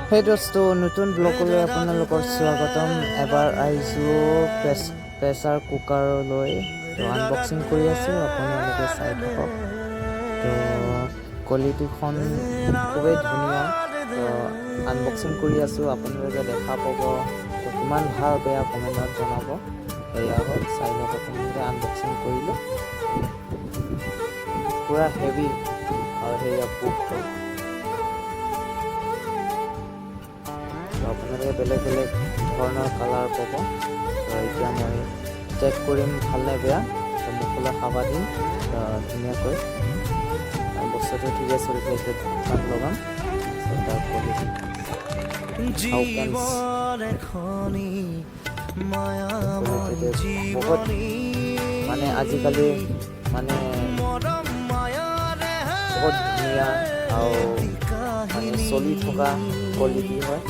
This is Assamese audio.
সেই দোস্ত নতুন ব্লগলৈ আপোনালোকৰ স্বাগতম। এবাৰ আহিছোঁ প্ৰেছাৰ কুকাৰলৈ, তো আনবক্সিং কৰি আছোঁ, আপোনালোকে চাই থাকক। তো কোৱালিটিখন খুবেই ধুনীয়া, তো আনবক্সিং কৰি আছোঁ, আপোনালোকে দেখা পাব। তো কিমান ভাল বেয়া কমেণ্টত জনাব। সেয়া হ'ল, চাই লওক আপোনালোকে। আনবক্সিং কৰিলোঁ, পূৰা হেভি আৰু সেয়া বুক হ'ল। আপোনালোকে বেলেগ বেলেগ ধৰণৰ কালাৰ পাব। তো এতিয়া মই চেক কৰিম ভালনে বেয়া, তো মুখলৈ হাৱা দিম ধুনীয়াকৈ। বস্তুটো ঠিকে চলিছে, এতিয়া ঢাকন লগাম। তাৰ কোৱালিটি বহুত মানে আজিকালি মানে বহুত ধুনীয়া আৰু মানে চলি থকা কোৱালিটি হয়।